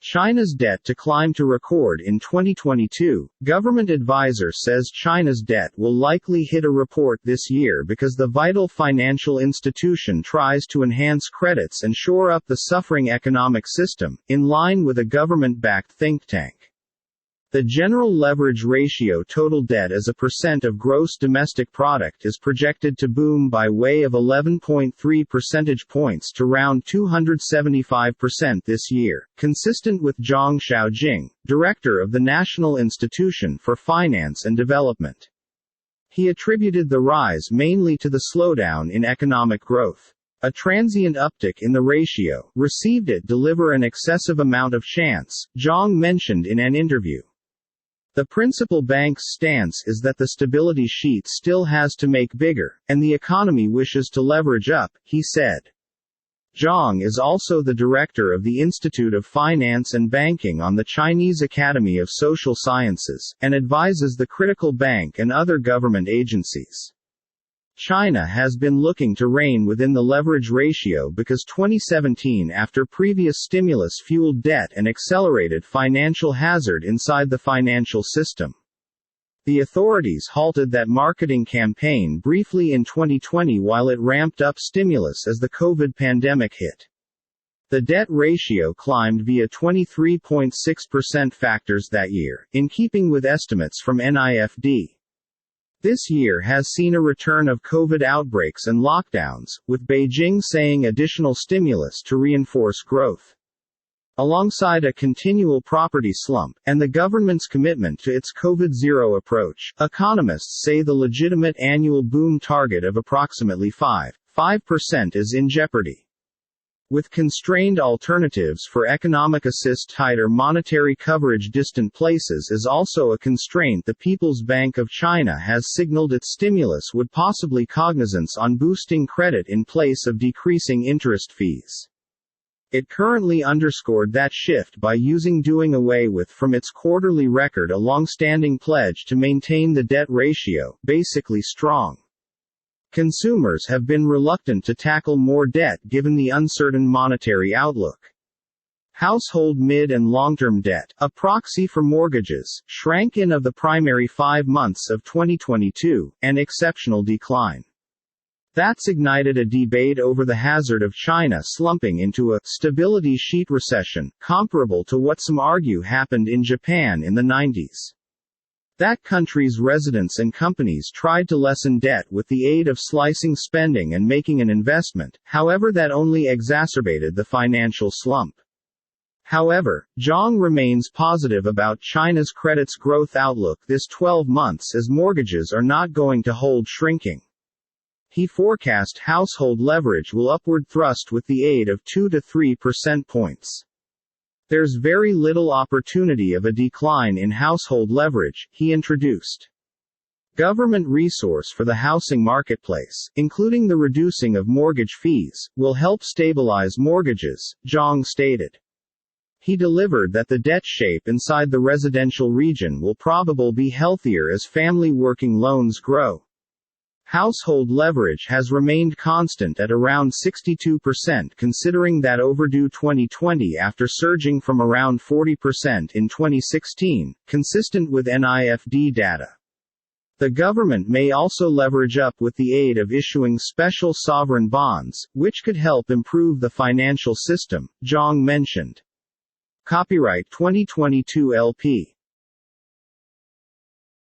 China's debt to climb to record in 2022. Government advisor says China's debt will likely hit a report this year because the vital financial institution tries to enhance credits and shore up the suffering economic system, in line with a government-backed think tank. The general leverage ratio, total debt as a percent of gross domestic product, is projected to boom by way of 11.3 percentage points to around 275% this year, consistent with Zhang Xiaojing, director of the National Institution for Finance and Development. He attributed the rise mainly to the slowdown in economic growth. A transient uptick in the ratio received it deliver an excessive amount of chance, Zhang mentioned in an interview. The principal bank's stance is that the stability sheet still has to make bigger, and the economy wishes to leverage up, he said. Zhang is also the director of the Institute of Finance and Banking on the Chinese Academy of Social Sciences, and advises the critical bank and other government agencies. China has been looking to rein within the leverage ratio because 2017, after previous stimulus-fueled debt and accelerated financial hazard inside the financial system. The authorities halted that marketing campaign briefly in 2020 while it ramped up stimulus as the COVID pandemic hit. The debt ratio climbed via 23.6% factors that year, in keeping with estimates from NIFD. This year has seen a return of COVID outbreaks and lockdowns, with Beijing saying additional stimulus to reinforce growth. Alongside a continual property slump, and the government's commitment to its COVID-0 approach, economists say the legitimate annual boom target of approximately 5% is in jeopardy. With constrained alternatives for economic assist, tighter monetary coverage distant places is also a constraint. The People's Bank of China has signaled its stimulus would possibly cognizance on boosting credit in place of decreasing interest fees. It currently underscored that shift by doing away with from its quarterly record a long-standing pledge to maintain the debt ratio, basically strong. Consumers have been reluctant to tackle more debt given the uncertain monetary outlook. Household mid- and long-term debt, a proxy for mortgages, shrank in of the primary 5 months of 2022, an exceptional decline. That's ignited a debate over the hazard of China slumping into a stability sheet recession, comparable to what some argue happened in Japan in the 90s. That country's residents and companies tried to lessen debt with the aid of slicing spending and making an investment, however that only exacerbated the financial slump. However, Zhang remains positive about China's credit's growth outlook this 12 months as mortgages are not going to hold shrinking. He forecast household leverage will upward thrust with the aid of 2 to 3 percent points. There's very little opportunity of a decline in household leverage, he introduced. Government resource for the housing marketplace, including the reducing of mortgage fees, will help stabilize mortgages, Zhang stated. He delivered that the debt shape inside the residential region will probably be healthier as family working loans grow. Household leverage has remained constant at around 62% considering that overdue 2020 after surging from around 40% in 2016, consistent with NIFD data. The government may also leverage up with the aid of issuing special sovereign bonds, which could help improve the financial system, Zhang mentioned. Copyright 2022 LP.